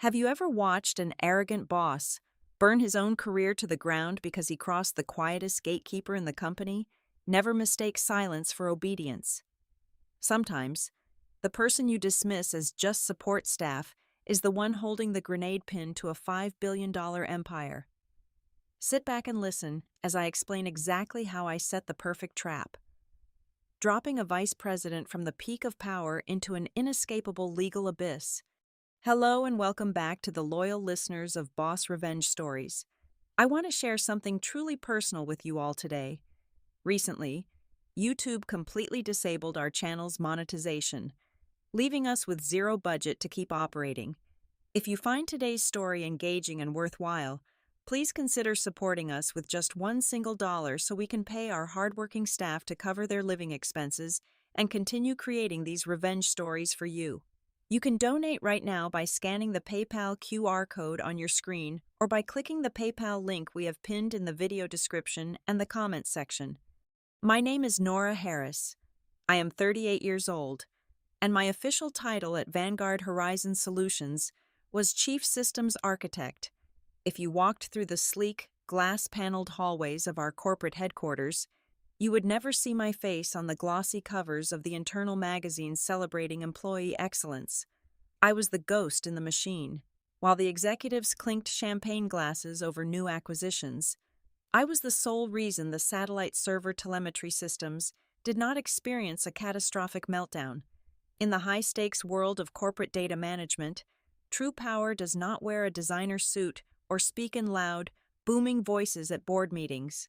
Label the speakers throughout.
Speaker 1: Have you ever watched an arrogant boss burn his own career to the ground because he crossed the quietest gatekeeper in the company? Never mistake silence for obedience. Sometimes, the person you dismiss as just support staff is the one holding the grenade pin to a $5 billion empire. Sit back and listen as I explain exactly how I set the perfect trap, dropping a vice president from the peak of power into an inescapable legal abyss. Hello and welcome back to the loyal listeners of Boss Revenge Stories. I want to share something truly personal with you all today. Recently, YouTube completely disabled our channel's monetization, leaving us with zero budget to keep operating. If you find today's story engaging and worthwhile, please consider supporting us with just $1 so we can pay our hardworking staff to cover their living expenses and continue creating these revenge stories for you. You can donate right now by scanning the PayPal QR code on your screen or by clicking the PayPal link we have pinned in the video description and the comments section. My name is Nora Harris. I am 38 years old, and my official title at Vanguard Horizon Solutions was Chief Systems Architect. If you walked through the sleek, glass-paneled hallways of our corporate headquarters, you would never see my face on the glossy covers of the internal magazines celebrating employee excellence. I was the ghost in the machine. While the executives clinked champagne glasses over new acquisitions, I was the sole reason the satellite server telemetry systems did not experience a catastrophic meltdown. In the high-stakes world of corporate data management, true power does not wear a designer suit or speak in loud, booming voices at board meetings.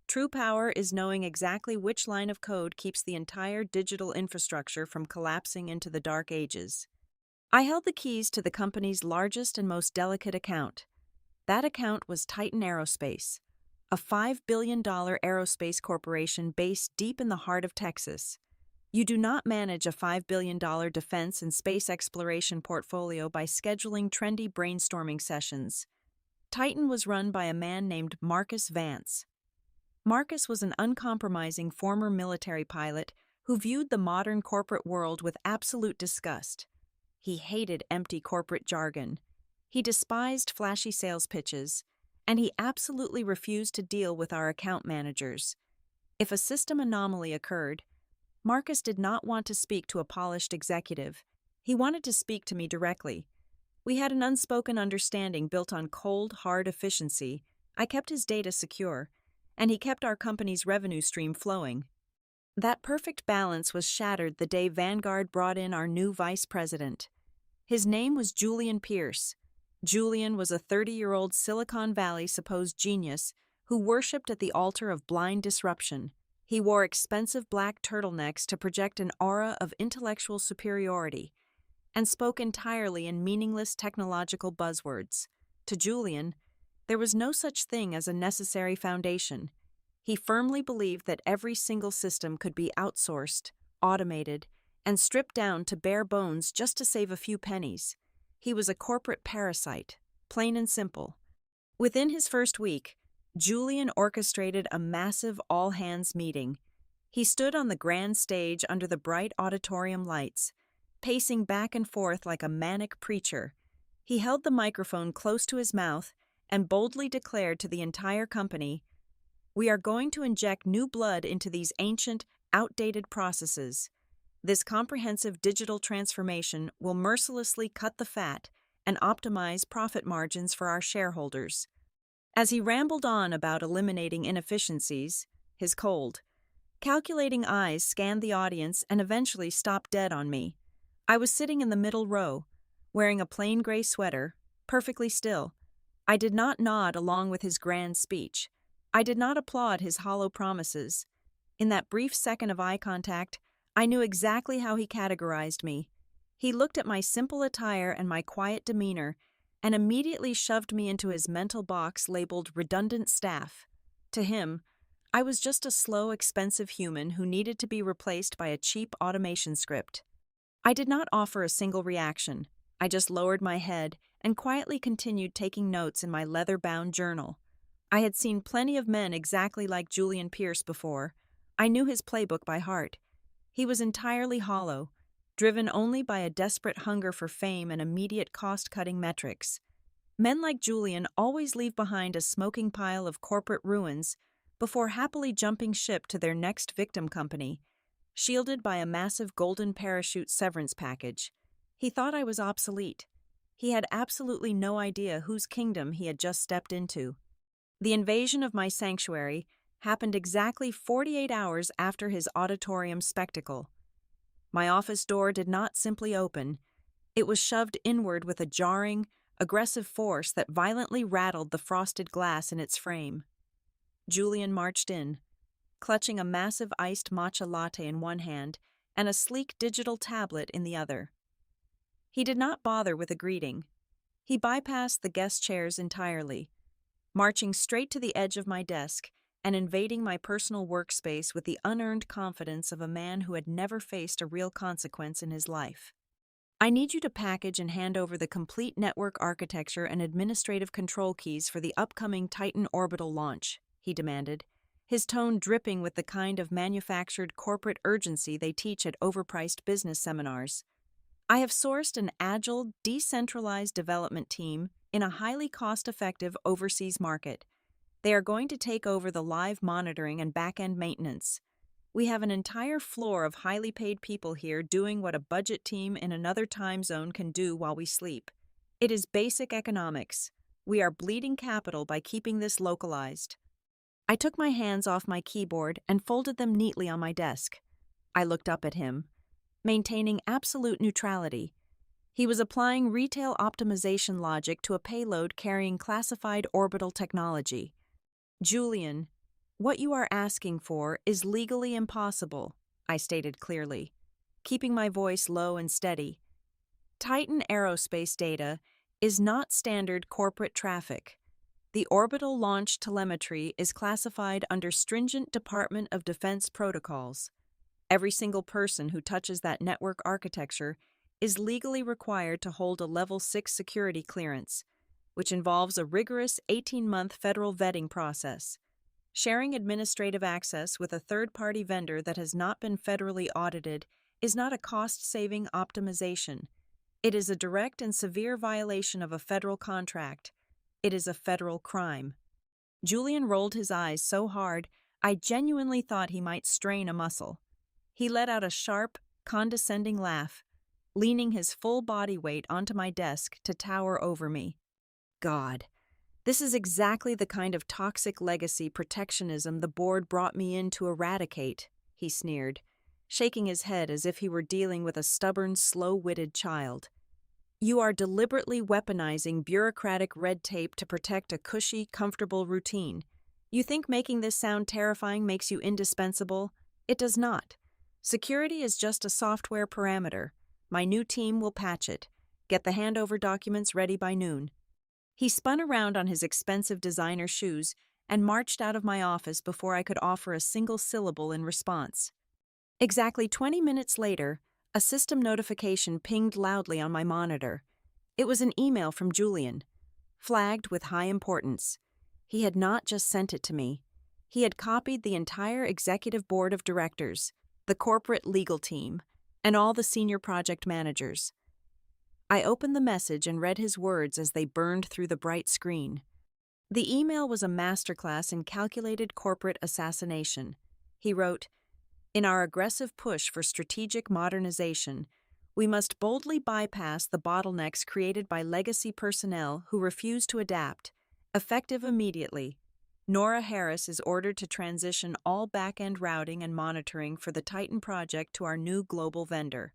Speaker 1: True power is knowing exactly which line of code keeps the entire digital infrastructure from collapsing into the dark ages. I held the keys to the company's largest and most delicate account. That account was Titan Aerospace, a $5 billion aerospace corporation based deep in the heart of Texas. You do not manage a $5 billion defense and space exploration portfolio by scheduling trendy brainstorming sessions. Titan was run by a man named Marcus Vance. Marcus was an uncompromising former military pilot who viewed the modern corporate world with absolute disgust. He hated empty corporate jargon. He despised flashy sales pitches, and he absolutely refused to deal with our account managers. If a system anomaly occurred, Marcus did not want to speak to a polished executive. He wanted to speak to me directly. We had an unspoken understanding built on cold, hard efficiency. I kept his data secure, and he kept our company's revenue stream flowing. That perfect balance was shattered the day Vanguard brought in our new vice president. His name was Julian Pierce. Julian was a 30-year-old Silicon Valley supposed genius who worshipped at the altar of blind disruption. He wore expensive black turtlenecks to project an aura of intellectual superiority and spoke entirely in meaningless technological buzzwords. To Julian, there was no such thing as a necessary foundation. He firmly believed that every single system could be outsourced, automated, and stripped down to bare bones just to save a few pennies. He was a corporate parasite, plain and simple. Within his first week, Julian orchestrated a massive all-hands meeting. He stood on the grand stage under the bright auditorium lights, pacing back and forth like a manic preacher. He held the microphone close to his mouth and boldly declared to the entire company, "We are going to inject new blood into these ancient, outdated processes. This comprehensive digital transformation will mercilessly cut the fat and optimize profit margins for our shareholders." As he rambled on about eliminating inefficiencies, his cold, calculating eyes scanned the audience and eventually stopped dead on me. I was sitting in the middle row, wearing a plain gray sweater, perfectly still. I did not nod along with his grand speech. I did not applaud his hollow promises. In that brief second of eye contact, I knew exactly how he categorized me. He looked at my simple attire and my quiet demeanor and immediately shoved me into his mental box labeled redundant staff. To him, I was just a slow, expensive human who needed to be replaced by a cheap automation script. I did not offer a single reaction. I just lowered my head and quietly continued taking notes in my leather-bound journal. I had seen plenty of men exactly like Julian Pierce before. I knew his playbook by heart. He was entirely hollow, driven only by a desperate hunger for fame and immediate cost-cutting metrics. Men like Julian always leave behind a smoking pile of corporate ruins before happily jumping ship to their next victim company, shielded by a massive golden parachute severance package. He thought I was obsolete. He had absolutely no idea whose kingdom he had just stepped into. The invasion of my sanctuary happened exactly 48 hours after his auditorium spectacle. My office door did not simply open. It was shoved inward with a jarring, aggressive force that violently rattled the frosted glass in its frame. Julian marched in, clutching a massive iced matcha latte in one hand and a sleek digital tablet in the other. He did not bother with a greeting. He bypassed the guest chairs entirely, marching straight to the edge of my desk and invading my personal workspace with the unearned confidence of a man who had never faced a real consequence in his life. "I need you to package and hand over the complete network architecture and administrative control keys for the upcoming Titan orbital launch," he demanded, his tone dripping with the kind of manufactured corporate urgency they teach at overpriced business seminars. "I have sourced an agile, decentralized development team in a highly cost-effective overseas market. They are going to take over the live monitoring and back-end maintenance. We have an entire floor of highly paid people here doing what a budget team in another time zone can do while we sleep. It is basic economics. We are bleeding capital by keeping this localized." I took my hands off my keyboard and folded them neatly on my desk. I looked up at him, maintaining absolute neutrality. He was applying retail optimization logic to a payload carrying classified orbital technology. "Julian, what you are asking for is legally impossible," I stated clearly, keeping my voice low and steady. "Titan aerospace data is not standard corporate traffic. The orbital launch telemetry is classified under stringent Department of Defense protocols. Every single person who touches that network architecture is legally required to hold a Level 6 security clearance, which involves a rigorous 18-month federal vetting process. Sharing administrative access with a third-party vendor that has not been federally audited is not a cost-saving optimization. It is a direct and severe violation of a federal contract. It is a federal crime." Julian rolled his eyes so hard, I genuinely thought he might strain a muscle. He let out a sharp, condescending laugh, leaning his full body weight onto my desk to tower over me. "God, this is exactly the kind of toxic legacy protectionism the board brought me in to eradicate," he sneered, shaking his head as if he were dealing with a stubborn, slow-witted child. "You are deliberately weaponizing bureaucratic red tape to protect a cushy, comfortable routine. You think making this sound terrifying makes you indispensable? It does not. Security is just a software parameter. My new team will patch it. Get the handover documents ready by noon." He spun around on his expensive designer shoes and marched out of my office before I could offer a single syllable in response. Exactly 20 minutes later, a system notification pinged loudly on my monitor. It was an email from Julian, flagged with high importance. He had not just sent it to me. He had copied the entire executive board of directors, the corporate legal team, and all the senior project managers. I opened the message and read his words as they burned through the bright screen. The email was a masterclass in calculated corporate assassination. He wrote, "In our aggressive push for strategic modernization, we must boldly bypass the bottlenecks created by legacy personnel who refuse to adapt. Effective immediately. Nora Harris is ordered to transition all back-end routing and monitoring for the Titan project to our new global vendor.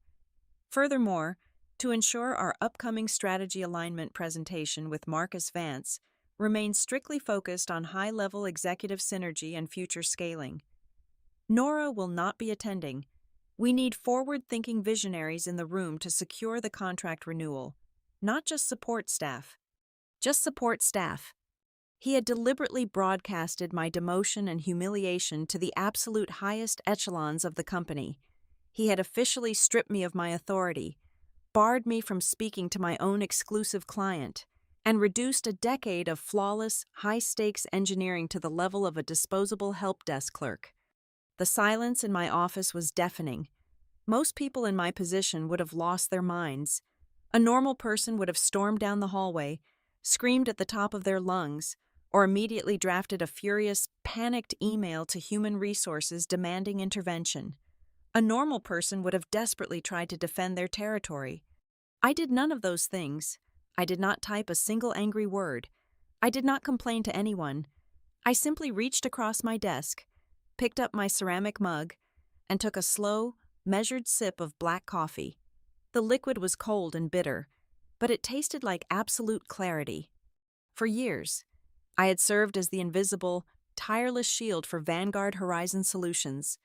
Speaker 1: Furthermore, to ensure our upcoming strategy alignment presentation with Marcus Vance remains strictly focused on high-level executive synergy and future scaling. Nora will not be attending. We need forward-thinking visionaries in the room to secure the contract renewal, not just support staff. Just support staff." He had deliberately broadcasted my demotion and humiliation to the absolute highest echelons of the company. He had officially stripped me of my authority, barred me from speaking to my own exclusive client, and reduced a decade of flawless, high-stakes engineering to the level of a disposable help desk clerk. The silence in my office was deafening. Most people in my position would have lost their minds. A normal person would have stormed down the hallway, screamed at the top of their lungs, or immediately drafted a furious, panicked email to human resources demanding intervention. A normal person would have desperately tried to defend their territory. I did none of those things. I did not type a single angry word. I did not complain to anyone. I simply reached across my desk, picked up my ceramic mug, and took a slow, measured sip of black coffee. The liquid was cold and bitter, but it tasted like absolute clarity. For years, I had served as the invisible, tireless shield for Vanguard Horizon Solutions.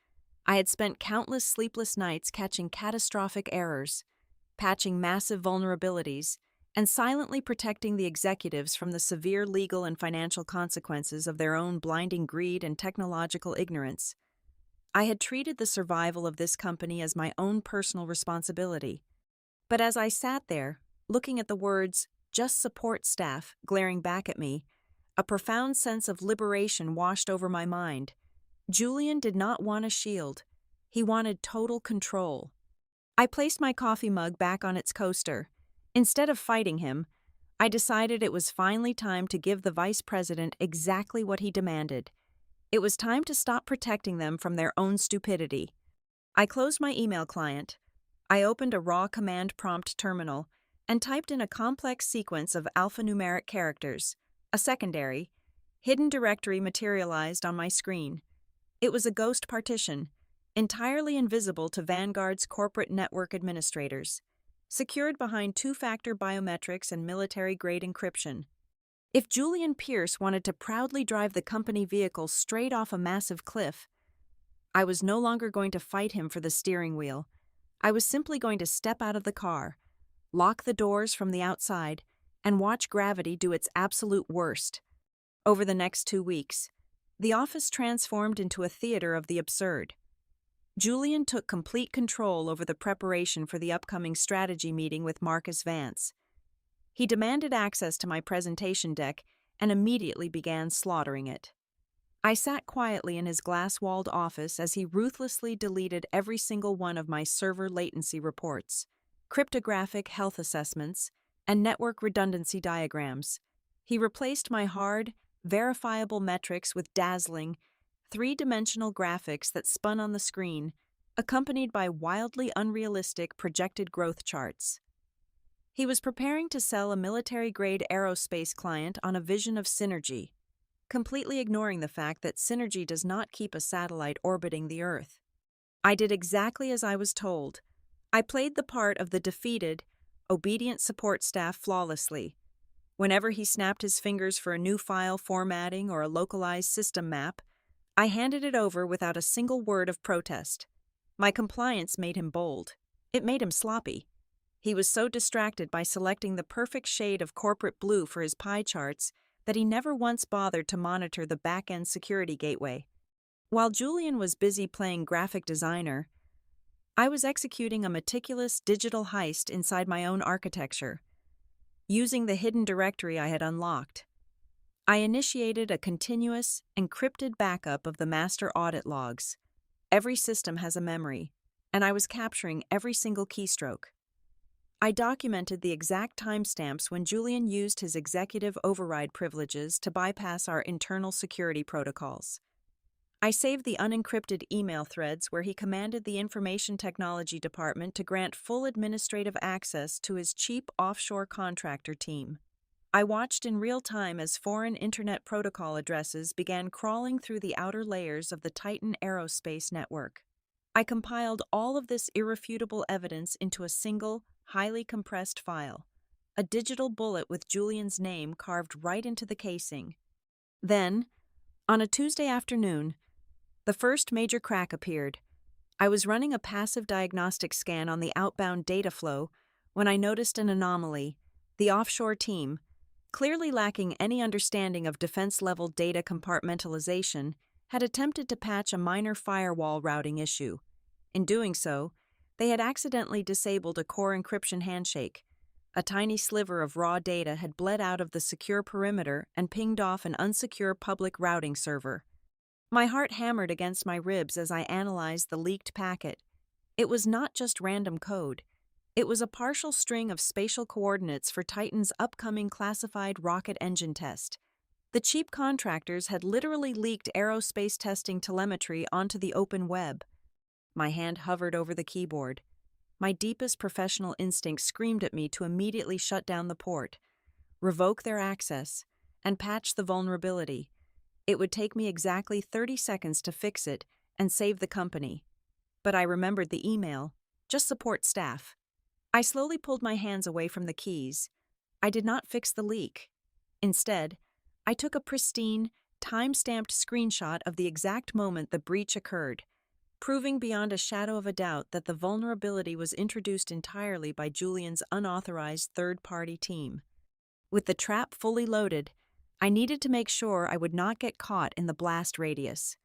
Speaker 1: I had spent countless sleepless nights catching catastrophic errors, patching massive vulnerabilities, and silently protecting the executives from the severe legal and financial consequences of their own blinding greed and technological ignorance. I had treated the survival of this company as my own personal responsibility. But as I sat there, looking at the words, "just support staff," glaring back at me, a profound sense of liberation washed over my mind. Julian did not want a shield. He wanted total control. I placed my coffee mug back on its coaster. Instead of fighting him, I decided it was finally time to give the vice president exactly what he demanded. It was time to stop protecting them from their own stupidity. I closed my email client. I opened a raw command prompt terminal and typed in a complex sequence of alphanumeric characters. A secondary, hidden directory materialized on my screen. It was a ghost partition, entirely invisible to Vanguard's corporate network administrators, secured behind two-factor biometrics and military-grade encryption. If Julian Pierce wanted to proudly drive the company vehicle straight off a massive cliff, I was no longer going to fight him for the steering wheel. I was simply going to step out of the car, lock the doors from the outside, and watch gravity do its absolute worst. Over the next 2 weeks, the office transformed into a theater of the absurd. Julian took complete control over the preparation for the upcoming strategy meeting with Marcus Vance. He demanded access to my presentation deck and immediately began slaughtering it. I sat quietly in his glass-walled office as he ruthlessly deleted every single one of my server latency reports, cryptographic health assessments, and network redundancy diagrams. He replaced my hard, verifiable metrics with dazzling, three-dimensional graphics that spun on the screen, accompanied by wildly unrealistic projected growth charts. He was preparing to sell a military-grade aerospace client on a vision of synergy, completely ignoring the fact that synergy does not keep a satellite orbiting the Earth. I did exactly as I was told. I played the part of the defeated, obedient support staff flawlessly. Whenever he snapped his fingers for a new file formatting or a localized system map, I handed it over without a single word of protest. My compliance made him bold. It made him sloppy. He was so distracted by selecting the perfect shade of corporate blue for his pie charts that he never once bothered to monitor the back-end security gateway. While Julian was busy playing graphic designer, I was executing a meticulous digital heist inside my own architecture. Using the hidden directory I had unlocked, I initiated a continuous, encrypted backup of the master audit logs. Every system has a memory, and I was capturing every single keystroke. I documented the exact timestamps when Julian used his executive override privileges to bypass our internal security protocols. I saved the unencrypted email threads where he commanded the information technology department to grant full administrative access to his cheap offshore contractor team. I watched in real time as foreign internet protocol addresses began crawling through the outer layers of the Titan aerospace network. I compiled all of this irrefutable evidence into a single, highly compressed file, a digital bullet with Julian's name carved right into the casing. Then, on a Tuesday afternoon, the first major crack appeared. I was running a passive diagnostic scan on the outbound data flow when I noticed an anomaly. The offshore team, clearly lacking any understanding of defense-level data compartmentalization, had attempted to patch a minor firewall routing issue. In doing so, they had accidentally disabled a core encryption handshake. A tiny sliver of raw data had bled out of the secure perimeter and pinged off an unsecure public routing server. My heart hammered against my ribs as I analyzed the leaked packet. It was not just random code. It was a partial string of spatial coordinates for Titan's upcoming classified rocket engine test. The cheap contractors had literally leaked aerospace testing telemetry onto the open web. My hand hovered over the keyboard. My deepest professional instinct screamed at me to immediately shut down the port, revoke their access, and patch the vulnerability. It would take me exactly 30 seconds to fix it and save the company. But I remembered the email, just support staff. I slowly pulled my hands away from the keys. I did not fix the leak. Instead, I took a pristine, time-stamped screenshot of the exact moment the breach occurred, proving beyond a shadow of a doubt that the vulnerability was introduced entirely by Julian's unauthorized third-party team. With the trap fully loaded, I needed to make sure I would not get caught in the blast radius.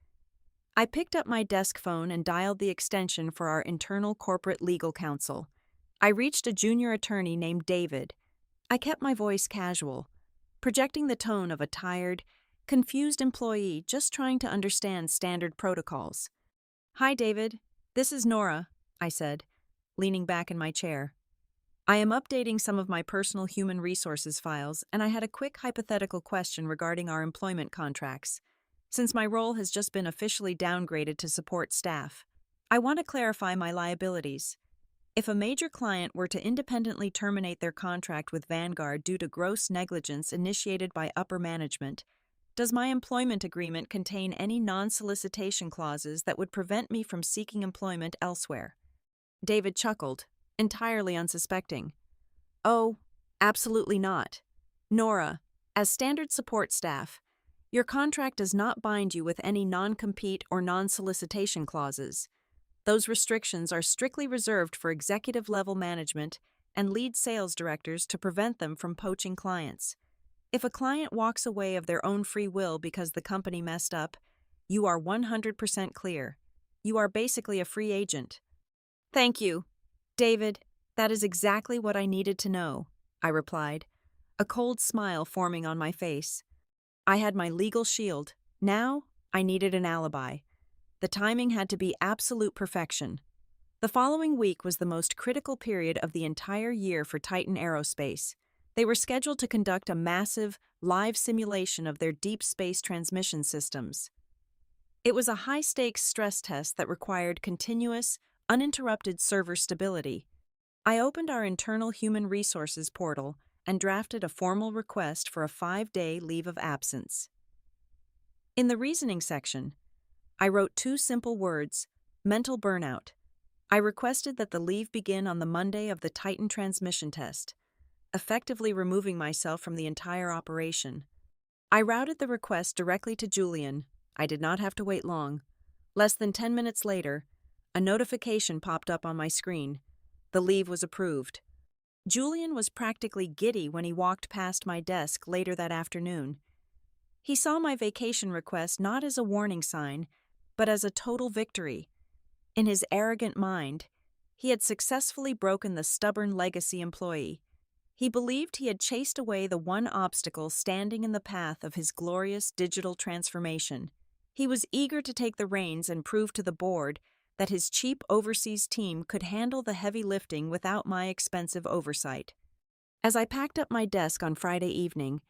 Speaker 1: I picked up my desk phone and dialed the extension for our internal corporate legal counsel. I reached a junior attorney named David. I kept my voice casual, projecting the tone of a tired, confused employee just trying to understand standard protocols. "Hi, David. This is Nora," I said, leaning back in my chair. "I am updating some of my personal human resources files, and I had a quick hypothetical question regarding our employment contracts. Since my role has just been officially downgraded to support staff, I want to clarify my liabilities. If a major client were to independently terminate their contract with Vanguard due to gross negligence initiated by upper management, does my employment agreement contain any non-solicitation clauses that would prevent me from seeking employment elsewhere?" David chuckled, entirely unsuspecting. "Oh, absolutely not. Nora, as standard support staff, your contract does not bind you with any non-compete or non-solicitation clauses. Those restrictions are strictly reserved for executive-level management and lead sales directors to prevent them from poaching clients. If a client walks away of their own free will because the company messed up, you are 100% clear. You are basically a free agent." "Thank you, David. That is exactly what I needed to know," I replied, a cold smile forming on my face. I had my legal shield. Now, I needed an alibi. The timing had to be absolute perfection. The following week was the most critical period of the entire year for Titan Aerospace. They were scheduled to conduct a massive, live simulation of their deep space transmission systems. It was a high-stakes stress test that required continuous, uninterrupted server stability. I opened our internal human resources portal and drafted a formal request for a 5-day leave of absence. In the reasoning section, I wrote 2 simple words: mental burnout. I requested that the leave begin on the Monday of the Titan transmission test, effectively removing myself from the entire operation. I routed the request directly to Julian. I did not have to wait long. Less than 10 minutes later, a notification popped up on my screen. The leave was approved. Julian was practically giddy when he walked past my desk later that afternoon. He saw my vacation request not as a warning sign, but as a total victory. In his arrogant mind, he had successfully broken the stubborn legacy employee. He believed he had chased away the one obstacle standing in the path of his glorious digital transformation. He was eager to take the reins and prove to the board that his cheap overseas team could handle the heavy lifting without my expensive oversight. As I packed up my desk on Friday evening,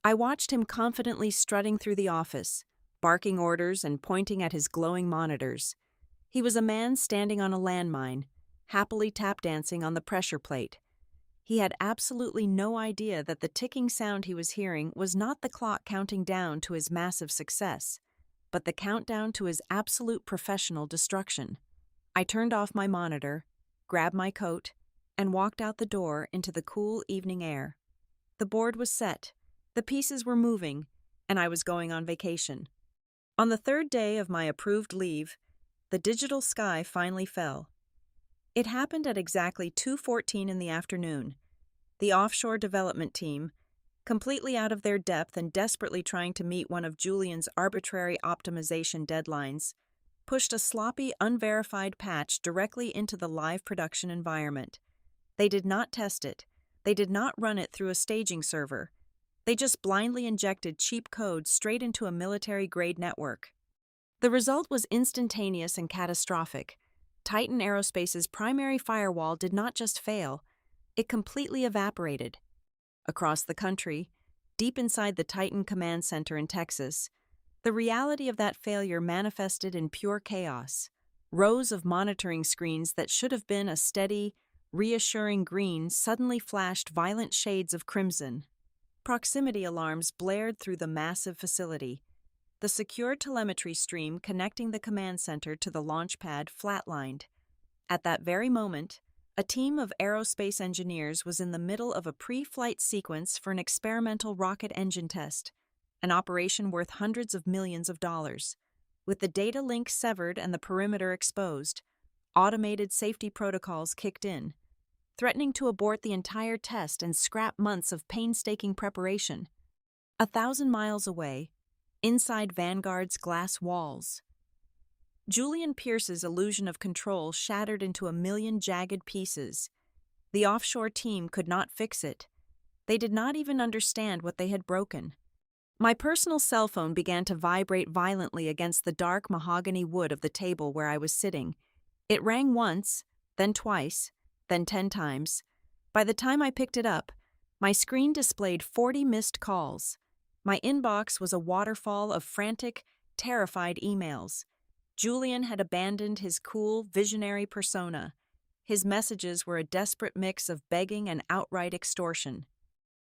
Speaker 1: I watched him confidently strutting through the office, barking orders and pointing at his glowing monitors. He was a man standing on a landmine, happily tap-dancing on the pressure plate. He had absolutely no idea that the ticking sound he was hearing was not the clock counting down to his massive success, but the countdown to his absolute professional destruction. I turned off my monitor, grabbed my coat, and walked out the door into the cool evening air. The board was set, the pieces were moving, and I was going on vacation. On the 3rd day of my approved leave, the digital sky finally fell. It happened at exactly 2:14 in the afternoon. The offshore development team, completely out of their depth and desperately trying to meet one of Julian's arbitrary optimization deadlines, pushed a sloppy, unverified patch directly into the live production environment. They did not test it. They did not run it through a staging server. They just blindly injected cheap code straight into a military-grade network. The result was instantaneous and catastrophic. Titan Aerospace's primary firewall did not just fail, it completely evaporated. Across the country, deep inside the Titan Command Center in Texas, the reality of that failure manifested in pure chaos. Rows of monitoring screens that should have been a steady, reassuring green suddenly flashed violent shades of crimson. Proximity alarms blared through the massive facility. The secure telemetry stream connecting the command center to the launch pad flatlined. At that very moment, a team of aerospace engineers was in the middle of a pre-flight sequence for an experimental rocket engine test, an operation worth hundreds of millions of dollars. With the data link severed and the perimeter exposed, automated safety protocols kicked in, threatening to abort the entire test and scrap months of painstaking preparation. 1,000 miles away, inside Vanguard's glass walls, Julian Pierce's illusion of control shattered into a million jagged pieces. The offshore team could not fix it. They did not even understand what they had broken. My personal cell phone began to vibrate violently against the dark mahogany wood of the table where I was sitting. It rang once, then twice, then 10 times. By the time I picked it up, my screen displayed 40 missed calls. My inbox was a waterfall of frantic, terrified emails. Julian had abandoned his cool, visionary persona. His messages were a desperate mix of begging and outright extortion.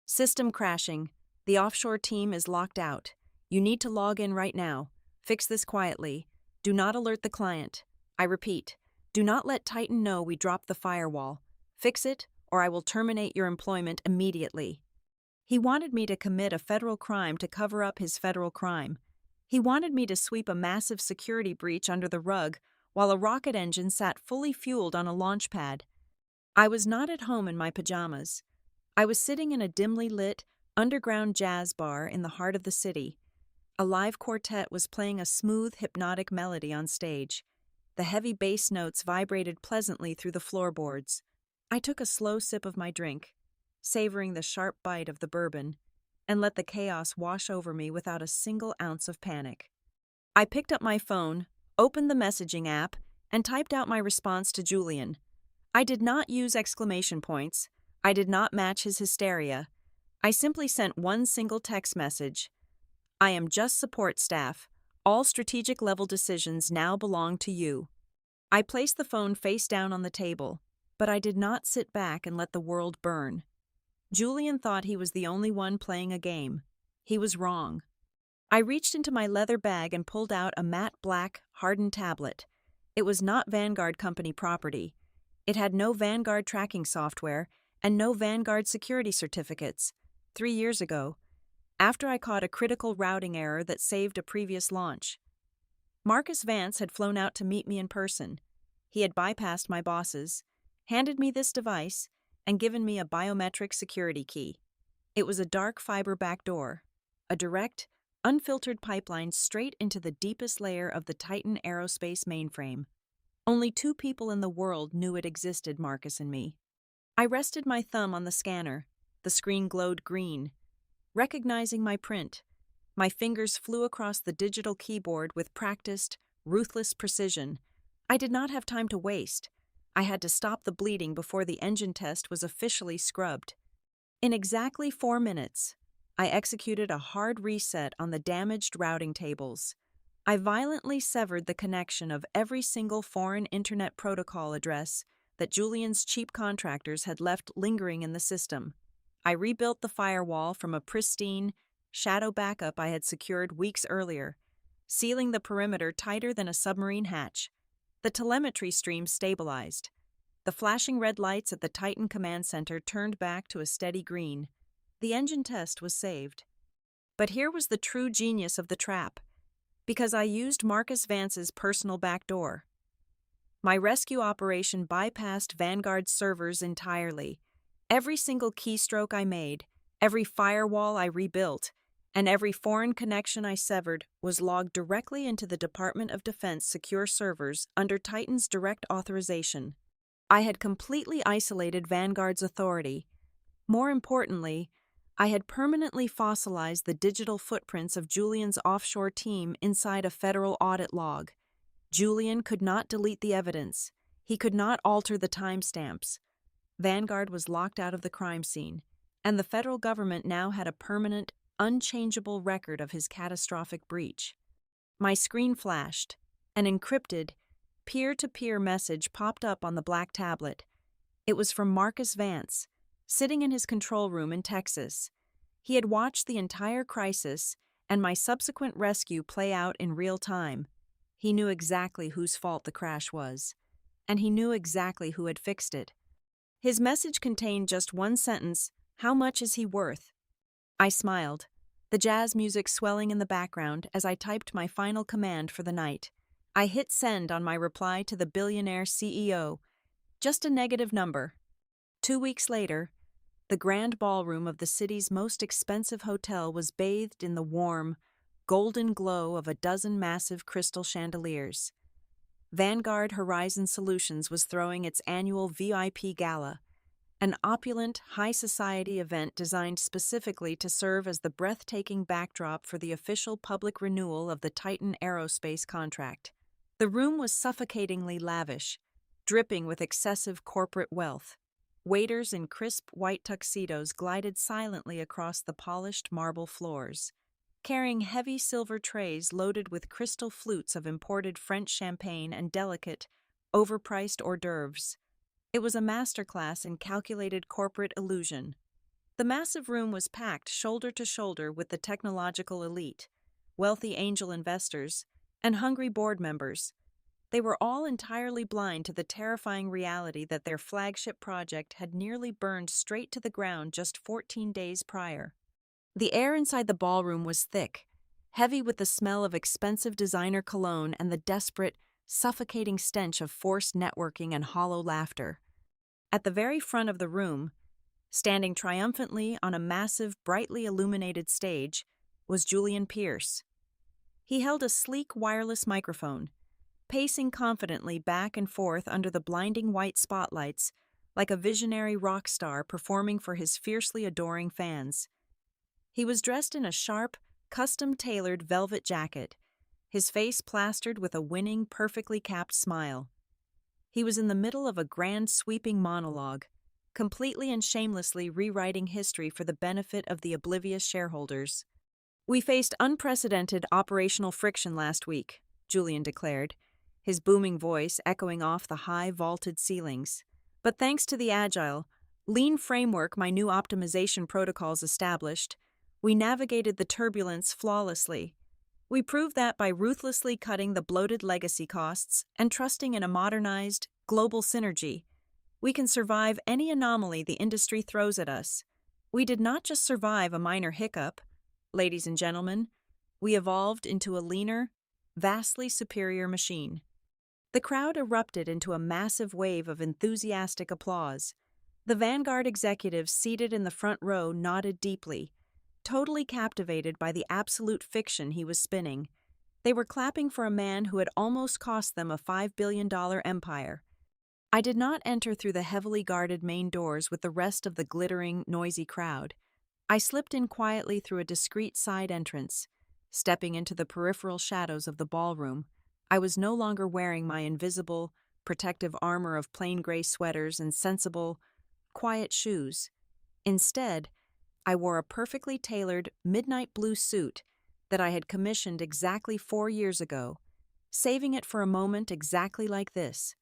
Speaker 1: System crashing. The offshore team is locked out. You need to log in right now. Fix this quietly. Do not alert the client. I repeat, do not let Titan know we dropped the firewall. Fix it, or I will terminate your employment immediately. He wanted me to commit a federal crime to cover up his federal crime. He wanted me to sweep a massive security breach under the rug while a rocket engine sat fully fueled on a launch pad. I was not at home in my pajamas. I was sitting in a dimly lit, underground jazz bar in the heart of the city. A live quartet was playing a smooth, hypnotic melody on stage. The heavy bass notes vibrated pleasantly through the floorboards. I took a slow sip of my drink, savoring the sharp bite of the bourbon, and let the chaos wash over me without a single ounce of panic. I picked up my phone, opened the messaging app, and typed out my response to Julian. I did not use exclamation points. I did not match his hysteria. I simply sent one single text message. I am just support staff. All strategic level decisions now belong to you. I placed the phone face down on the table, but I did not sit back and let the world burn. Julian thought he was the only one playing a game. He was wrong. I reached into my leather bag and pulled out a matte black, hardened tablet. It was not Vanguard Company property. It had no Vanguard tracking software and no Vanguard security certificates. 3 years ago, after I caught a critical routing error that saved a previous launch. Marcus Vance had flown out to meet me in person. He had bypassed my bosses, handed me this device, and given me a biometric security key. It was a dark fiber backdoor, a direct, unfiltered pipeline straight into the deepest layer of the Titan Aerospace mainframe. Only 2 people in the world knew it existed, Marcus and me. I rested my thumb on the scanner. The screen glowed green. Recognizing my print, my fingers flew across the digital keyboard with practiced, ruthless precision. I did not have time to waste. I had to stop the bleeding before the engine test was officially scrubbed. In exactly 4 minutes, I executed a hard reset on the damaged routing tables. I violently severed the connection of every single foreign internet protocol address that Julian's cheap contractors had left lingering in the system. I rebuilt the firewall from a pristine, shadow backup I had secured weeks earlier, sealing the perimeter tighter than a submarine hatch. The telemetry stream stabilized. The flashing red lights at the Titan Command Center turned back to a steady green. The engine test was saved. But here was the true genius of the trap, because I used Marcus Vance's personal backdoor. My rescue operation bypassed Vanguard's servers entirely. Every single keystroke I made, every firewall I rebuilt, and every foreign connection I severed was logged directly into the Department of Defense secure servers under Titan's direct authorization. I had completely isolated Vanguard's authority. More importantly, I had permanently fossilized the digital footprints of Julian's offshore team inside a federal audit log. Julian could not delete the evidence. He could not alter the timestamps. Vanguard was locked out of the crime scene, and the federal government now had a permanent, unchangeable record of his catastrophic breach. My screen flashed. An encrypted, peer-to-peer message popped up on the black tablet. It was from Marcus Vance, sitting in his control room in Texas. He had watched the entire crisis and my subsequent rescue play out in real time. He knew exactly whose fault the crash was, and he knew exactly who had fixed it. His message contained just one sentence: "How much is he worth?" I smiled, the jazz music swelling in the background as I typed my final command for the night. I hit send on my reply to the billionaire CEO. Just a negative number. 2 weeks later, the grand ballroom of the city's most expensive hotel was bathed in the warm, golden glow of a dozen massive crystal chandeliers. Vanguard Horizon Solutions was throwing its annual VIP gala, an opulent, high-society event designed specifically to serve as the breathtaking backdrop for the official public renewal of the Titan Aerospace contract. The room was suffocatingly lavish, dripping with excessive corporate wealth. Waiters in crisp white tuxedos glided silently across the polished marble floors, carrying heavy silver trays loaded with crystal flutes of imported French champagne and delicate, overpriced hors d'oeuvres. It was a masterclass in calculated corporate illusion. The massive room was packed shoulder to shoulder with the technological elite, wealthy angel investors, and hungry board members. They were all entirely blind to the terrifying reality that their flagship project had nearly burned straight to the ground just 14 days prior. The air inside the ballroom was thick, heavy with the smell of expensive designer cologne and the desperate, suffocating stench of forced networking and hollow laughter. At the very front of the room, standing triumphantly on a massive, brightly illuminated stage, was Julian Pierce. He held a sleek wireless microphone, pacing confidently back and forth under the blinding white spotlights like a visionary rock star performing for his fiercely adoring fans. He was dressed in a sharp, custom-tailored velvet jacket, his face plastered with a winning, perfectly capped smile. He was in the middle of a grand sweeping monologue, completely and shamelessly rewriting history for the benefit of the oblivious shareholders. "We faced unprecedented operational friction last week," Julian declared, his booming voice echoing off the high vaulted ceilings. "But thanks to the agile, lean framework my new optimization protocols established, we navigated the turbulence flawlessly. We proved that by ruthlessly cutting the bloated legacy costs and trusting in a modernized, global synergy, we can survive any anomaly the industry throws at us. We did not just survive a minor hiccup. Ladies and gentlemen, we evolved into a leaner, vastly superior machine." The crowd erupted into a massive wave of enthusiastic applause. The Vanguard executives seated in the front row nodded deeply, totally captivated by the absolute fiction he was spinning. They were clapping for a man who had almost cost them a $5 billion empire. I did not enter through the heavily guarded main doors with the rest of the glittering, noisy crowd. I slipped in quietly through a discreet side entrance. Stepping into the peripheral shadows of the ballroom, I was no longer wearing my invisible, protective armor of plain gray sweaters and sensible, quiet shoes. Instead, I wore a perfectly tailored midnight blue suit that I had commissioned exactly 4 years ago, saving it for a moment exactly like this.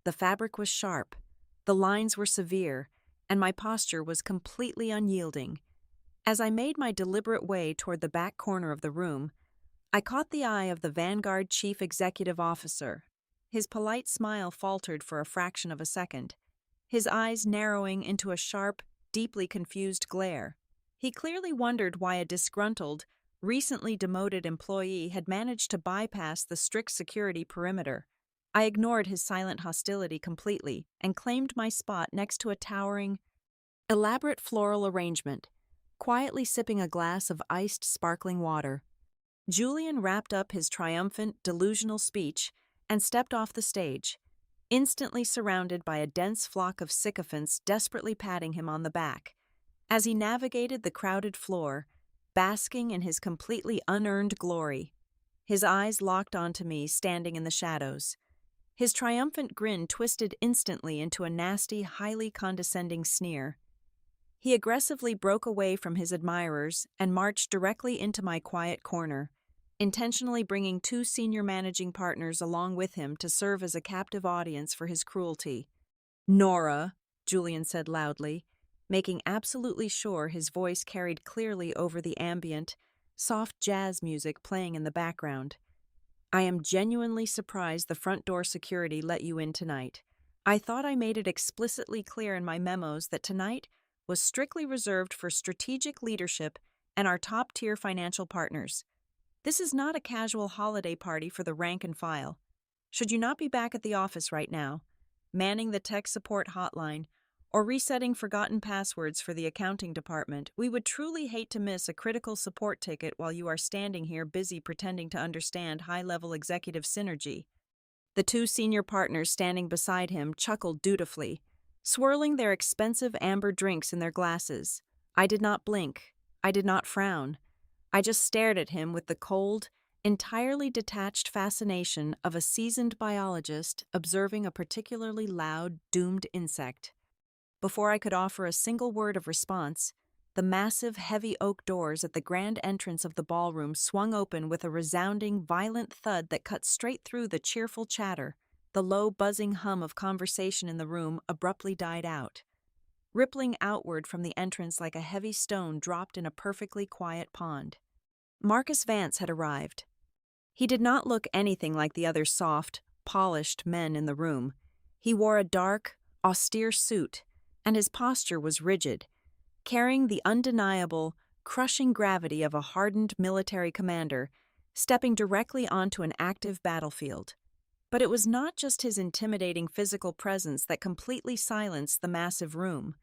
Speaker 1: The fabric was sharp, the lines were severe, and my posture was completely unyielding. As I made my deliberate way toward the back corner of the room, I caught the eye of the Vanguard Chief Executive Officer. His polite smile faltered for a fraction of a second, his eyes narrowing into a sharp, deeply confused glare. He clearly wondered why a disgruntled, recently demoted employee had managed to bypass the strict security perimeter. I ignored his silent hostility completely and claimed my spot next to a towering, elaborate floral arrangement, quietly sipping a glass of iced sparkling water. Julian wrapped up his triumphant, delusional speech and stepped off the stage, instantly surrounded by a dense flock of sycophants desperately patting him on the back. As he navigated the crowded floor, basking in his completely unearned glory, his eyes locked onto me standing in the shadows. His triumphant grin twisted instantly into a nasty, highly condescending sneer. He aggressively broke away from his admirers and marched directly into my quiet corner, intentionally bringing two senior managing partners along with him to serve as a captive audience for his cruelty. "Nora," Julian said loudly, making absolutely sure his voice carried clearly over the ambient, soft jazz music playing in the background. "I am genuinely surprised the front door security let you in tonight. I thought I made it explicitly clear in my memos that tonight was strictly reserved for strategic leadership and our top-tier financial partners. This is not a casual holiday party for the rank and file. Should you not be back at the office right now, manning the tech support hotline, or resetting forgotten passwords for the accounting department, we would truly hate to miss a critical support ticket while you are standing here busy pretending to understand high-level executive synergy." The two senior partners standing beside him chuckled dutifully, swirling their expensive amber drinks in their glasses. I did not blink. I did not frown. I just stared at him with the cold, entirely detached fascination of a seasoned biologist observing a particularly loud, doomed insect. Before I could offer a single word of response, the massive, heavy oak doors at the grand entrance of the ballroom swung open with a resounding, violent thud that cut straight through the cheerful chatter. The low, buzzing hum of conversation in the room abruptly died out, rippling outward from the entrance like a heavy stone dropped in a perfectly quiet pond. Marcus Vance had arrived. He did not look anything like the other soft, polished men in the room. He wore a dark, austere suit, and his posture was rigid, carrying the undeniable, crushing gravity of a hardened military commander, stepping directly onto an active battlefield. But it was not just his intimidating physical presence that completely silenced the massive room.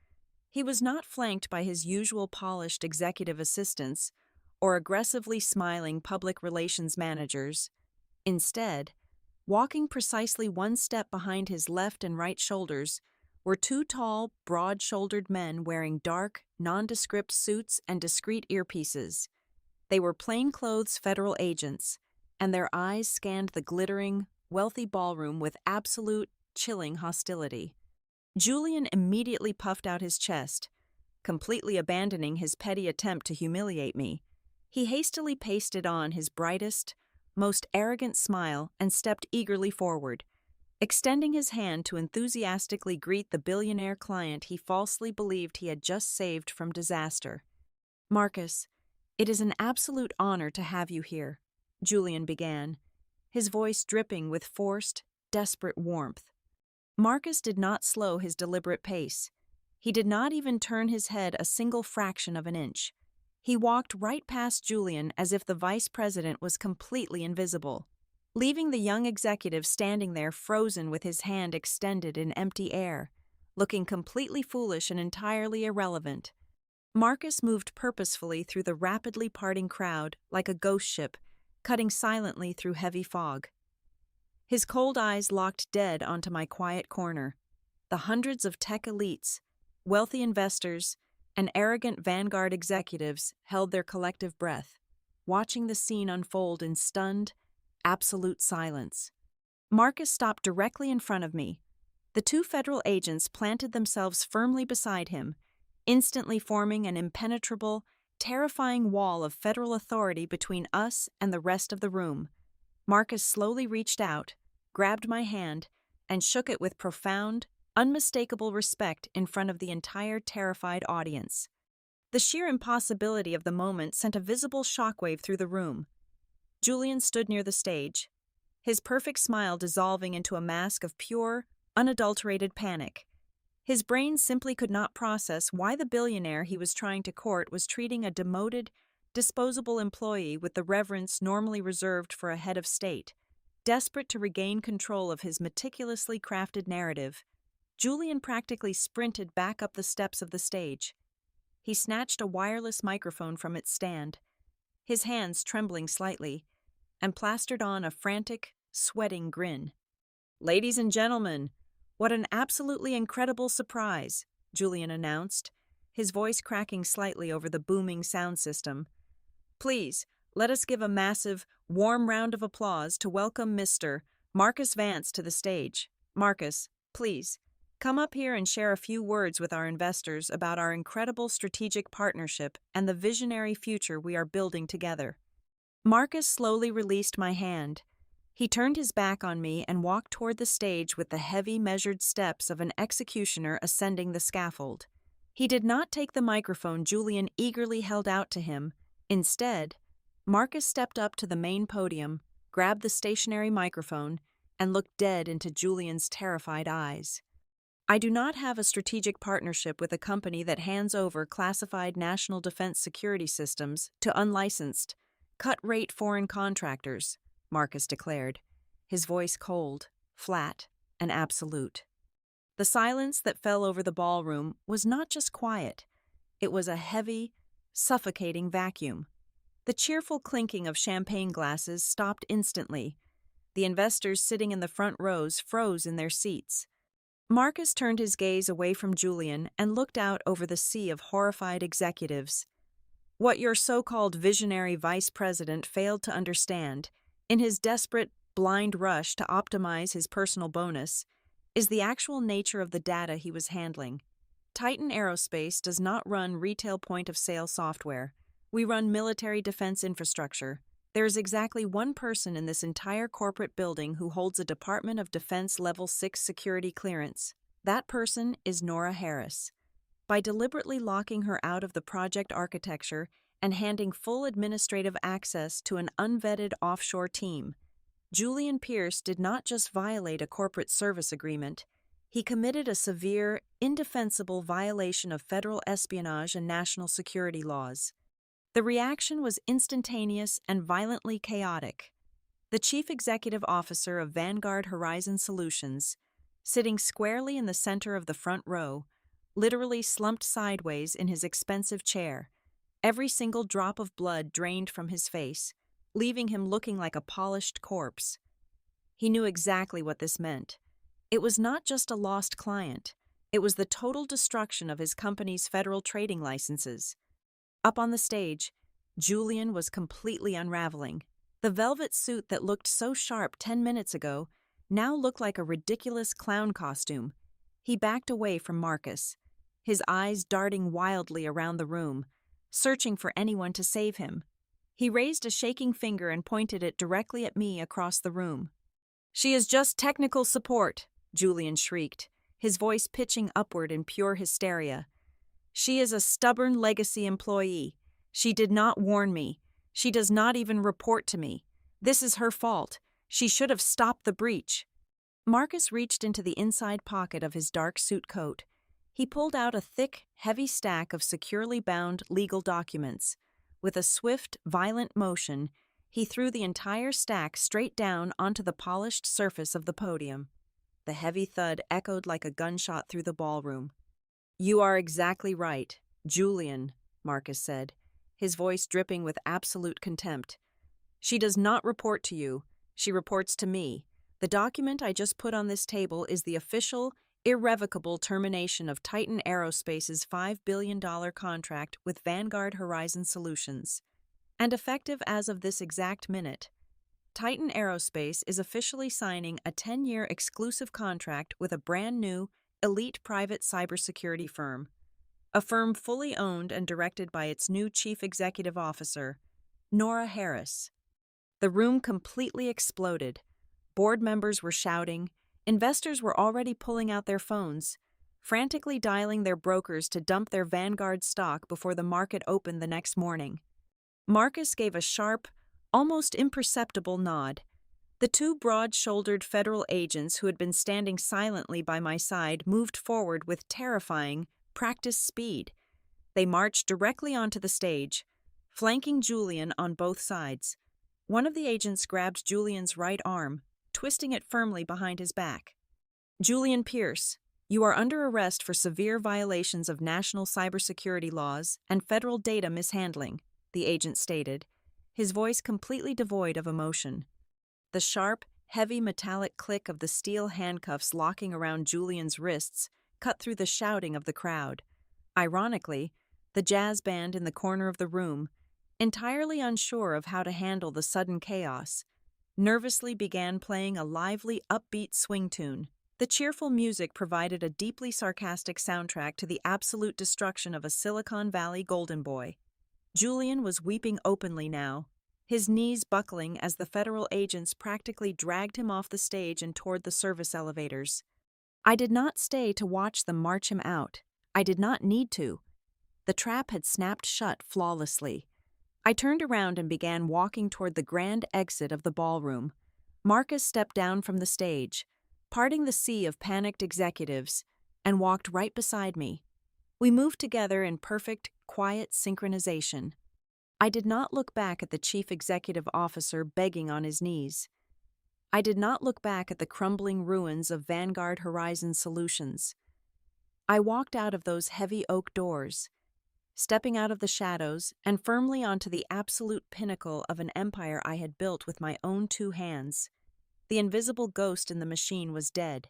Speaker 1: He was not flanked by his usual polished executive assistants or aggressively smiling public relations managers. Instead, walking precisely one step behind his left and right shoulders were two tall, broad-shouldered men wearing dark, nondescript suits and discreet earpieces. They were plainclothes federal agents, and their eyes scanned the glittering, wealthy ballroom with absolute, chilling hostility. Julian immediately puffed out his chest, completely abandoning his petty attempt to humiliate me. He hastily pasted on his brightest, most arrogant smile and stepped eagerly forward, extending his hand to enthusiastically greet the billionaire client he falsely believed he had just saved from disaster. "Marcus, it is an absolute honor to have you here," Julian began, his voice dripping with forced, desperate warmth. Marcus did not slow his deliberate pace. He did not even turn his head a single fraction of an inch. He walked right past Julian as if the vice president was completely invisible, leaving the young executive standing there frozen with his hand extended in empty air, looking completely foolish and entirely irrelevant. Marcus moved purposefully through the rapidly parting crowd like a ghost ship, cutting silently through heavy fog. His cold eyes locked dead onto my quiet corner. The hundreds of tech elites, wealthy investors, and arrogant vanguard executives held their collective breath, watching the scene unfold in stunned, absolute silence. Marcus stopped directly in front of me. The two federal agents planted themselves firmly beside him, instantly forming an impenetrable, terrifying wall of federal authority between us and the rest of the room. Marcus slowly reached out, grabbed my hand, and shook it with profound, unmistakable respect in front of the entire terrified audience. The sheer impossibility of the moment sent a visible shockwave through the room. Julian stood near the stage, his perfect smile dissolving into a mask of pure, unadulterated panic. His brain simply could not process why the billionaire he was trying to court was treating a demoted, disposable employee with the reverence normally reserved for a head of state. Desperate to regain control of his meticulously crafted narrative, Julian practically sprinted back up the steps of the stage. He snatched a wireless microphone from its stand, his hands trembling slightly, and plastered on a frantic, sweating grin. "Ladies and gentlemen, what an absolutely incredible surprise," Julian announced, his voice cracking slightly over the booming sound system. "Please, let us give a massive, warm round of applause to welcome Mr. Marcus Vance to the stage. Marcus, please, come up here and share a few words with our investors about our incredible strategic partnership and the visionary future we are building together. Marcus slowly released my hand. He turned his back on me and walked toward the stage with the heavy, measured steps of an executioner ascending the scaffold. He did not take the microphone Julian eagerly held out to him. Instead, Marcus stepped up to the main podium, grabbed the stationary microphone, and looked dead into Julian's terrified eyes. I do not have a strategic partnership with a company that hands over classified national defense security systems to unlicensed, cut-rate foreign contractors, Marcus declared, his voice cold, flat, and absolute. The silence that fell over the ballroom was not just quiet. It was a heavy, suffocating vacuum. The cheerful clinking of champagne glasses stopped instantly. The investors sitting in the front rows froze in their seats. Marcus turned his gaze away from Julian and looked out over the sea of horrified executives. What your so-called visionary vice president failed to understand, in his desperate, blind rush to optimize his personal bonus, is the actual nature of the data he was handling. Titan Aerospace does not run retail point-of-sale software. We run military defense infrastructure. There is exactly one person in this entire corporate building who holds a Department of Defense Level 6 security clearance. That person is Nora Harris. By deliberately locking her out of the project architecture and handing full administrative access to an unvetted offshore team, Julian Pierce did not just violate a corporate service agreement, he committed a severe, indefensible violation of federal espionage and national security laws. The reaction was instantaneous and violently chaotic. The chief executive officer of Vanguard Horizon Solutions, sitting squarely in the center of the front row, literally slumped sideways in his expensive chair, every single drop of blood drained from his face, leaving him looking like a polished corpse. He knew exactly what this meant. It was not just a lost client. It was the total destruction of his company's federal trading licenses. Up on the stage, Julian was completely unraveling. The velvet suit that looked so sharp 10 minutes ago now looked like a ridiculous clown costume. He backed away from Marcus, his eyes darting wildly around the room, searching for anyone to save him. He raised a shaking finger and pointed it directly at me across the room. "She is just technical support," Julian shrieked, his voice pitching upward in pure hysteria. "She is a stubborn legacy employee. She did not warn me. She does not even report to me. This is her fault. She should have stopped the breach." Marcus reached into the inside pocket of his dark suit coat. He pulled out a thick, heavy stack of securely bound legal documents. With a swift, violent motion, he threw the entire stack straight down onto the polished surface of the podium. The heavy thud echoed like a gunshot through the ballroom. "You are exactly right, Julian," Marcus said, his voice dripping with absolute contempt. "She does not report to you. She reports to me. The document I just put on this table is the official, irrevocable termination of Titan Aerospace's $5 billion contract with Vanguard Horizon Solutions. And effective as of this exact minute, Titan Aerospace is officially signing a 10-year exclusive contract with a brand new, elite private cybersecurity firm, a firm fully owned and directed by its new chief executive officer, Nora Harris." The room completely exploded. Board members were shouting. Investors were already pulling out their phones, frantically dialing their brokers to dump their Vanguard stock before the market opened the next morning. Marcus gave a sharp, almost imperceptible nod. The two broad-shouldered federal agents who had been standing silently by my side moved forward with terrifying, practiced speed. They marched directly onto the stage, flanking Julian on both sides. One of the agents grabbed Julian's right arm, twisting it firmly behind his back. "Julian Pierce, you are under arrest for severe violations of national cybersecurity laws and federal data mishandling," the agent stated, his voice completely devoid of emotion. The sharp, heavy metallic click of the steel handcuffs locking around Julian's wrists cut through the shouting of the crowd. Ironically, the jazz band in the corner of the room, entirely unsure of how to handle the sudden chaos, nervously began playing a lively, upbeat swing tune. The cheerful music provided a deeply sarcastic soundtrack to the absolute destruction of a Silicon Valley golden boy. Julian was weeping openly now, his knees buckling as the federal agents practically dragged him off the stage and toward the service elevators. I did not stay to watch them march him out. I did not need to. The trap had snapped shut flawlessly. I turned around and began walking toward the grand exit of the ballroom. Marcus stepped down from the stage, parting the sea of panicked executives, and walked right beside me. We moved together in perfect, quiet synchronization. I did not look back at the chief executive officer begging on his knees. I did not look back at the crumbling ruins of Vanguard Horizon Solutions. I walked out of those heavy oak doors, stepping out of the shadows and firmly onto the absolute pinnacle of an empire I had built with my own 2 hands. The invisible ghost in the machine was dead.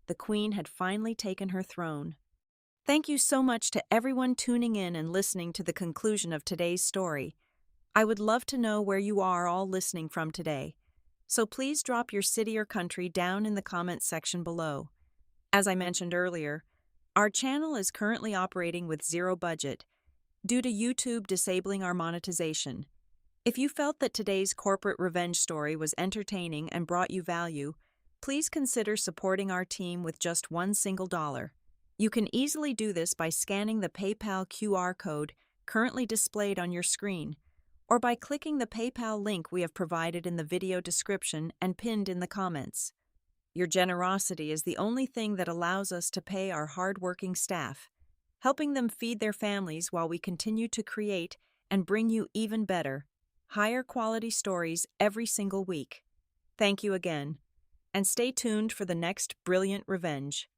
Speaker 1: The queen had finally taken her throne. Thank you so much to everyone tuning in and listening to the conclusion of today's story. I would love to know where you are all listening from today, so please drop your city or country down in the comments section below. As I mentioned earlier, our channel is currently operating with zero budget due to YouTube disabling our monetization. If you felt that today's corporate revenge story was entertaining and brought you value, please consider supporting our team with just $1 single. You can easily do this by scanning the PayPal QR code currently displayed on your screen, or by clicking the PayPal link we have provided in the video description and pinned in the comments. Your generosity is the only thing that allows us to pay our hard-working staff, helping them feed their families while we continue to create and bring you even better, higher quality stories every single week. Thank you again, and stay tuned for the next brilliant revenge.